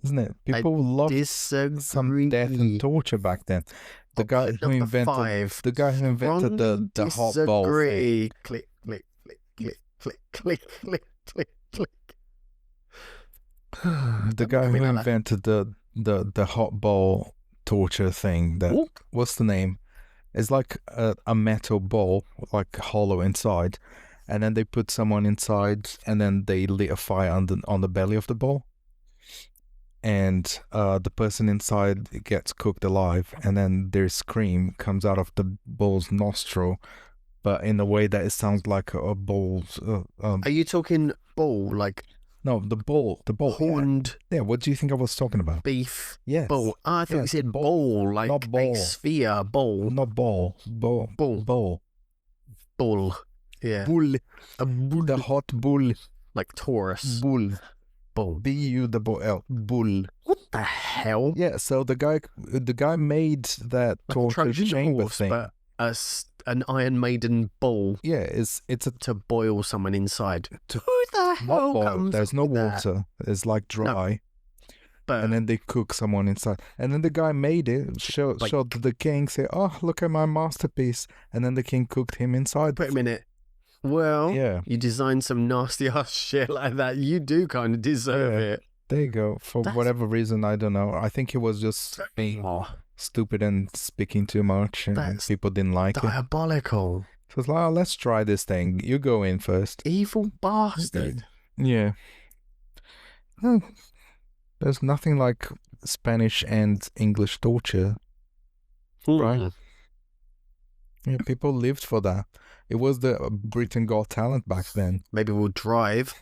isn't it? People loved some death and torture back then. The guy who invented the hot bowl thing.
Click, click, click, click, click, click, click, click, click.
The guy who invented the hot ball torture thing. What's the name? It's like a metal ball, like hollow inside, and then they put someone inside, and then they lit a fire on the belly of the ball, and the person inside gets cooked alive, and then their scream comes out of the ball's nostril, but in a way that it sounds like a ball's.
Are you talking ball like?
No, the ball.
Horned.
Yeah. What do you think I was talking about?
Beef.
Yes.
Ball. Oh, I thought you said ball, like
not ball.
A sphere. Ball.
Not ball. Ball.
Ball. Yeah.
Bull.
A bull.
The hot bull.
Like Taurus.
Bull.
Bull.
B-U-L-L. Bull.
What the hell?
Yeah. So the guy made that
Like
torture chamber
horse,
thing.
but an Iron Maiden bull.
Yeah. It's
to boil someone inside.
To,
Who the hell comes
There's no
with that?
water. It's like dry.
No. But
and then they cook someone inside. And then the guy made it, showed the king, say, "Oh, look at my masterpiece." And then the king cooked him inside.
wait a minute. Well,
Yeah.
you designed some nasty ass shit like that. You do kind of deserve it.
There you go. For whatever reason, I don't know. I think he was just being stupid and speaking too much, and people didn't like it.
Diabolical.
So it's like, let's try this thing. You go in first.
Evil bastard.
Yeah. No, there's nothing like Spanish and English torture, right? Yeah, people lived for that. It was the Britain Got Talent back then.
Maybe we'll drive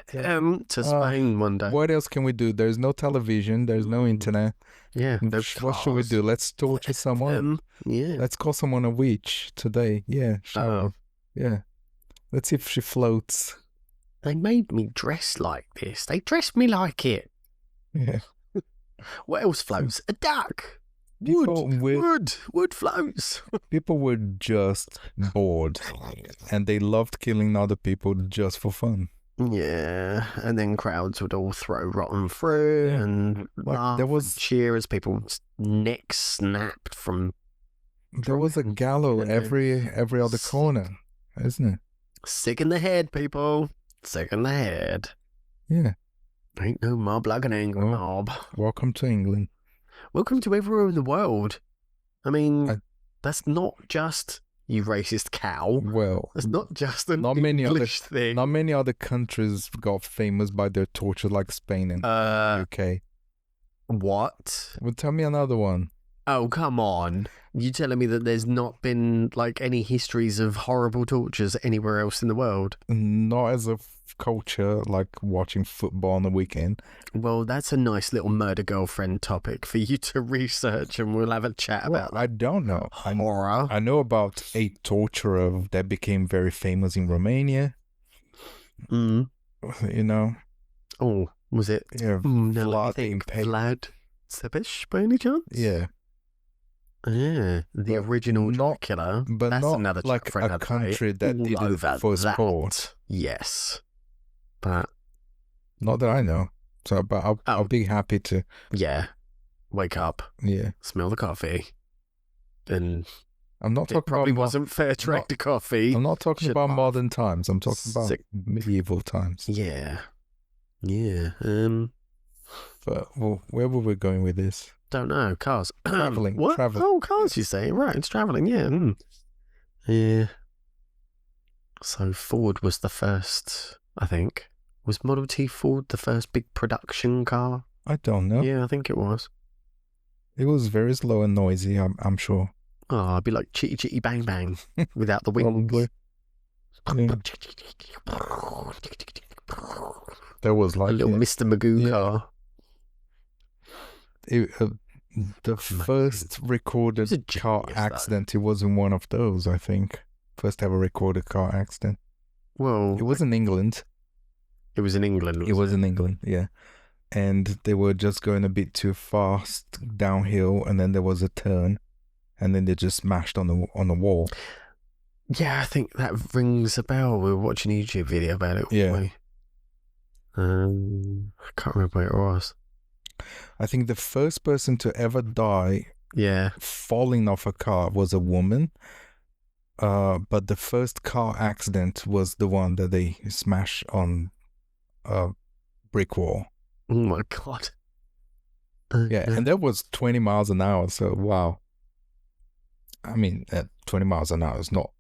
to Spain one day.
What else can we do? There's no television. There's no internet.
Yeah. No
What should we do? Let's torture someone.
Yeah.
Let's call someone a witch today. Yeah. Yeah. Let's see if she floats.
They made me dress like this. They dressed me like it.
Yeah.
What else floats? A duck. Wood floats.
People were just bored, and they loved killing other people just for fun.
Yeah, and then crowds would all throw rotten fruit and laugh and cheer as people's necks snapped from.
There was a gallows every other corner, isn't it?
Sick in the head, people. Sick in the head.
Yeah.
Ain't no mob like an angry mob.
Welcome to England.
Welcome to everywhere in the world. I mean, that's not just you racist cow.
Well,
it's not just an English thing.
Not many other countries got famous by their torture like Spain and UK.
What?
Well, tell me another one.
Oh, come on. You telling me that there's not been like any histories of horrible tortures anywhere else in the world?
Not as a culture, like watching football on the weekend.
Well, that's a nice little murder girlfriend topic for you to research, and we'll have a chat about that.
I don't know.
Horror.
I know about a torturer that became very famous in Romania. You know.
Oh, was it?
Yeah,
Vlad Tepes by any chance?
Yeah.
Yeah, the original Dracula.
But
that's
not
another
like a country that did it for sport.
Yes. But
not that I know. So, but I'll be happy to.
Yeah. Wake up.
Yeah.
Smell the coffee. And
I'm not talking
it probably
about
wasn't fair trade to coffee.
I'm not talking about modern times. I'm talking about medieval times.
Yeah. Yeah.
But where were we going with this?
Don't know. Cars.
Traveling.
What? Oh, cars, you say? Right, it's traveling. Yeah. Yeah. So Ford was the first, I think. Was Model T Ford the first big production car?
I don't know.
Yeah, I think it was.
It was very slow and noisy, I'm sure.
Oh, it'd be like Chitty Chitty Bang Bang without the wings.
Yeah. There was like
a little Mr. Magoo car.
The first recorded car accident, it wasn't one of those, I think. First ever recorded car accident.
Well,
it was in England.
It was in England.
It was in England, yeah. And they were just going a bit too fast downhill, and then there was a turn, and then they just smashed on the wall.
Yeah, I think that rings a bell. We were watching a YouTube video about it.
Yeah.
I can't remember where it was.
I think the first person to ever die falling off a car was a woman. But the first car accident was the one that they smashed on a brick wall.
Oh my God.
Yeah, and that was 20 miles an hour. So wow. I mean, 20 miles an hour is not.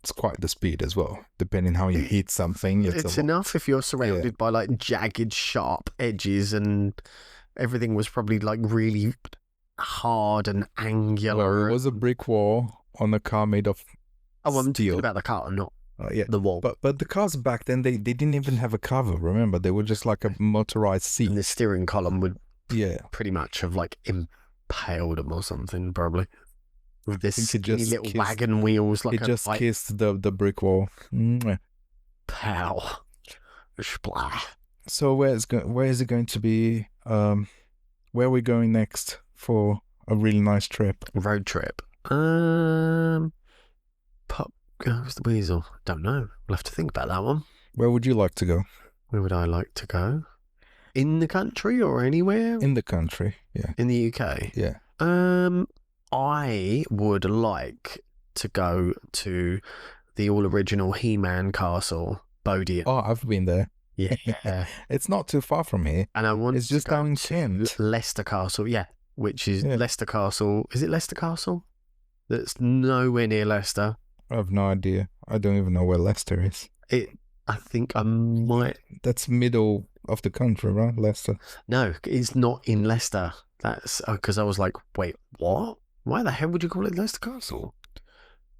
It's quite the speed as well. Depending how you hit something,
it's enough if you're surrounded by like jagged, sharp edges, and everything was probably like really hard and angular.
Well, it was a brick wall on a car made of
I'm
steel.
talking about the car, not the wall.
But the cars back then, they didn't even have a cover. Remember, they were just like a motorized seat.
And the steering column would pretty much have like impaled them or something, probably. With this skinny little wagon wheels, like
it just kissed the brick wall.
Pow. Splah.
So where is it going to be? Where are we going next for a really nice trip?
Road trip. Pop goes the weasel. Don't know. We'll have to think about that one.
Where would you like to go?
Where would I like to go? In the country or anywhere?
In the country, yeah.
In the UK?
Yeah.
I would like to go to the all-original He-Man castle, Bodian.
Oh, I've been there.
Yeah.
It's not too far from here.
And I want
it's just
to go
down in
to
Kent.
Leicester Castle, which is Leicester Castle. Is it Leicester Castle? That's nowhere near Leicester.
I have no idea. I don't even know where Leicester is.
I think I might...
That's middle of the country, right? Leicester.
No, it's not in Leicester. That's because I was like, wait, what? Why the hell would you call it Leicester Castle?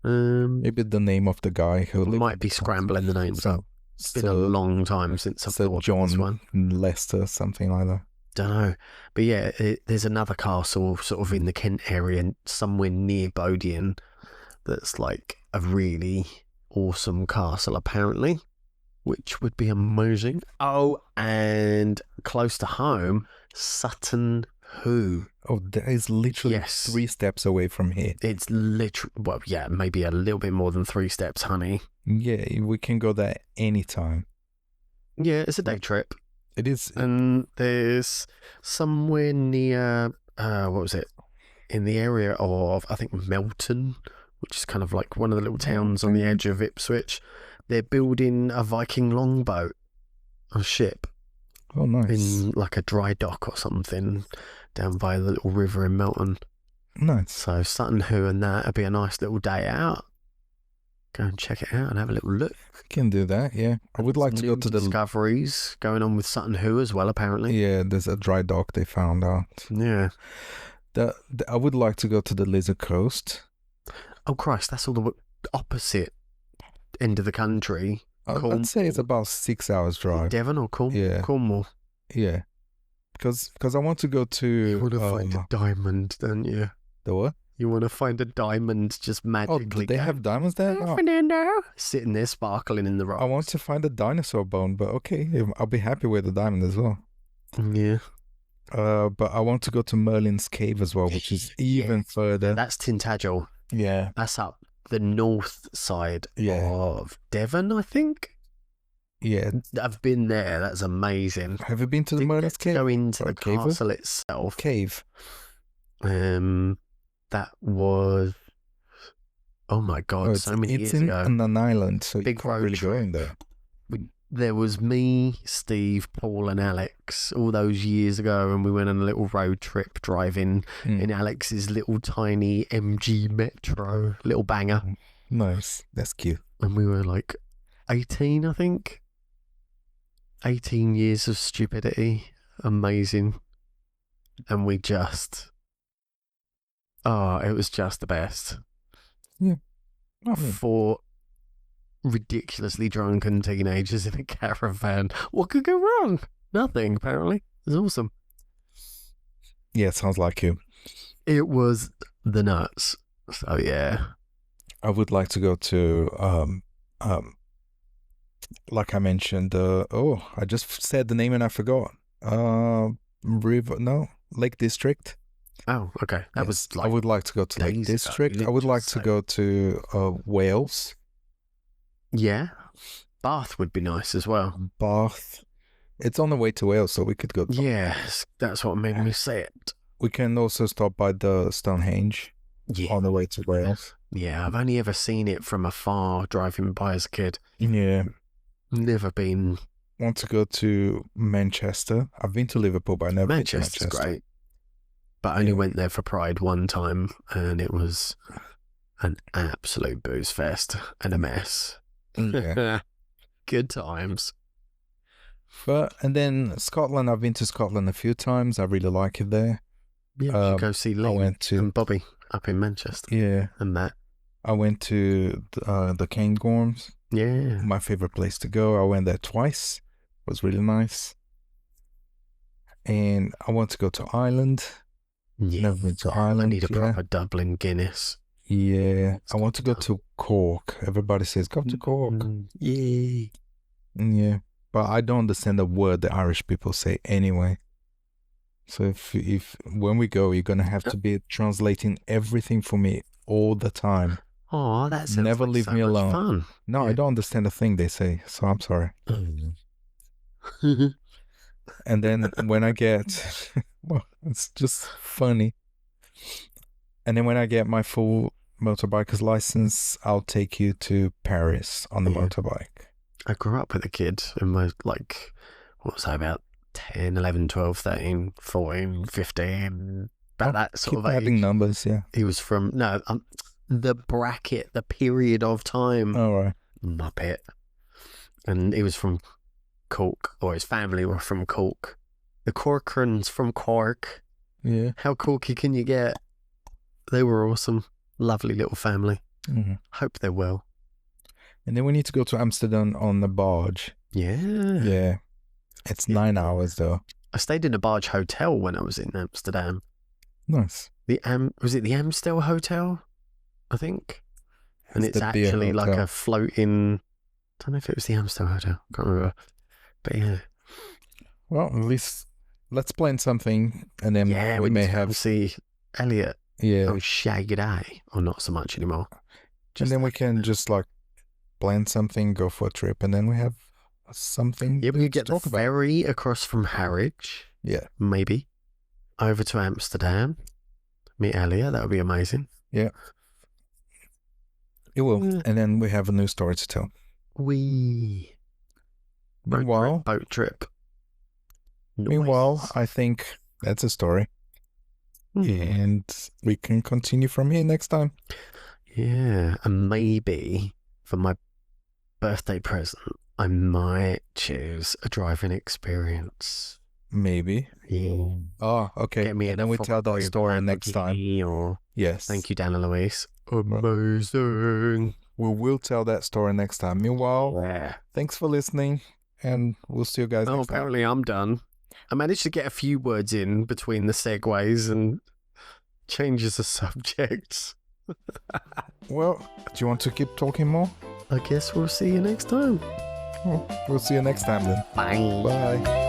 Maybe the name of the guy who
might be scrambling the names up. It's been a long time since I've thought
John
this one.
Leicester, something like that.
Don't know, but yeah, there's another castle sort of in the Kent area, somewhere near Bodian, that's like a really awesome castle apparently, which would be amazing. Oh, and close to home, Sutton Hoo.
Oh, that is literally 3 steps away from here.
It's literally, well, yeah, maybe a little bit more than 3 steps, honey.
Yeah, we can go there anytime.
Yeah, it's a day trip.
It is.
And there's somewhere near, what was it? In the area of, I think, Melton, which is kind of like one of the little towns on the edge of Ipswich. They're building a Viking longboat, a ship.
Oh, nice.
In like a dry dock or something down by the little river in Melton.
Nice.
So Sutton Hoo and that would be a nice little day out. Go and check it out and have a little look.
Can do that, yeah. I would like to go to the
discoveries going on with Sutton Hoo as well, apparently.
Yeah, there's a dry dock they found out.
Yeah.
I would like to go to the Lizard Coast.
Oh Christ, that's all the opposite end of the country.
I'd say it's about 6 hours drive.
Devon or Cornwall?
Yeah.
Cornwall.
Yeah. Because I want to go to...
You want to find a diamond, don't you?
The what?
You want to find a diamond just magically.
Oh, do they have diamonds there?
Oh, Fernando. Sitting there sparkling in the rocks.
I want to find a dinosaur bone, but okay, I'll be happy with the diamond as well.
Yeah.
But I want to go to Merlin's Cave as well, which is even further.
That's Tintagel.
Yeah.
That's up the north side of Devon, I think.
Yeah.
I've been there. That's amazing.
Have you been to the Merlin's Cave?
Go into the castle itself.
Cave.
That was... Oh my God, so many years ago.
It's on an island, so
big
you can't really go in there.
There was me, Steve, Paul and Alex all those years ago, and we went on a little road trip driving in Alex's little tiny MG Metro, little banger.
Nice. That's cute.
And we were like 18, I think. 18 years of stupidity. Amazing. And we just... Oh, it was just the best.
Yeah.
For ridiculously drunken teenagers in a caravan. What could go wrong? Nothing, apparently. It was awesome.
Yeah, sounds like you.
It was the nuts. So, yeah.
I would like to go to, like I mentioned, I just said the name and I forgot. Lake District.
Oh, okay. That was like
I would like to go to Lake District. I would like to go to Wales.
Yeah. Bath would be nice as well.
Bath. It's on the way to Wales, so we could go.
Yes, that's what made me say it.
We can also stop by the Stonehenge on the way to Wales.
Yeah, I've only ever seen it from afar driving by as a kid.
Yeah.
Never been
want to go to Manchester. I've been to Liverpool, but I never been to
Manchester's
Manchester.
great. But I only went there for Pride one time, and it was an absolute booze fest and a mess.
Yeah.
Good times.
And then Scotland, I've been to Scotland a few times. I really like it there.
Yeah, go see Lee and Bobby up in Manchester.
Yeah.
And that.
I went to the Cairngorms.
Yeah.
My favorite place to go. I went there twice. It was really nice. And I want to go to Ireland.
Yeah.
Never been to Ireland.
I need a proper Dublin Guinness.
Yeah. I want to go to Cork. Everybody says, go to Cork.
Yay.
Yeah. But I don't understand the word the Irish people say anyway. So if when we go, you're going to have to be translating everything for me all the time.
Oh, that sounds
never
like
leave
so
me
much
alone.
Fun.
No, I don't understand a thing they say, so I'm sorry. And then when I get, well, it's just funny. And then when I get my full motorbiker's license, I'll take you to Paris on the motorbike.
I grew up with a kid in my, like, what was I, about 10, 11, 12, 13, 14, 15, about that sort of age.
Adding numbers, yeah.
He was from, the bracket, the period of time.
All right.
Muppet. And he was from Cork, or his family were from Cork. The Corcorans from Cork.
Yeah.
How corky can you get? They were awesome. Lovely little family.
Mm-hmm.
Hope they're well.
And then we need to go to Amsterdam on the barge.
Yeah.
Yeah. It's 9 hours though.
I stayed in a barge hotel when I was in Amsterdam.
Nice.
Was it the Amstel Hotel? I think. And it's actually like a floating. I don't know if it was the Amstel Hotel. Can't remember. But yeah.
Well, at least let's plan something, and then we may have
see Elliot.
Yeah.
On Shaggy Day, or not so much anymore.
And then we can just like plan something, go for a trip, and then we have something.
Yeah, we could get the ferry across from Harwich.
Yeah.
Maybe. Over to Amsterdam. Meet Elliot. That would be amazing.
Yeah. It will. Yeah. And then we have a new story to tell. Meanwhile,
boat trip. Nice.
Meanwhile, I think that's a story. And we can continue from here next time.
Yeah. And maybe for my birthday present, I might choose a driving experience.
Maybe.
Yeah.
Oh, okay.
Get me
and then we tell that story next time.
Or
yes.
Thank you, Dan and Louise. Amazing.
We will tell that story next time. Meanwhile, thanks for listening, and we'll see you guys next time.
Apparently I'm done. I managed to get a few words in between the segues and changes of subjects.
Well, do you want to keep talking more?
I guess we'll see you next time.
Well, we'll see you next time then.
Bye.
Bye.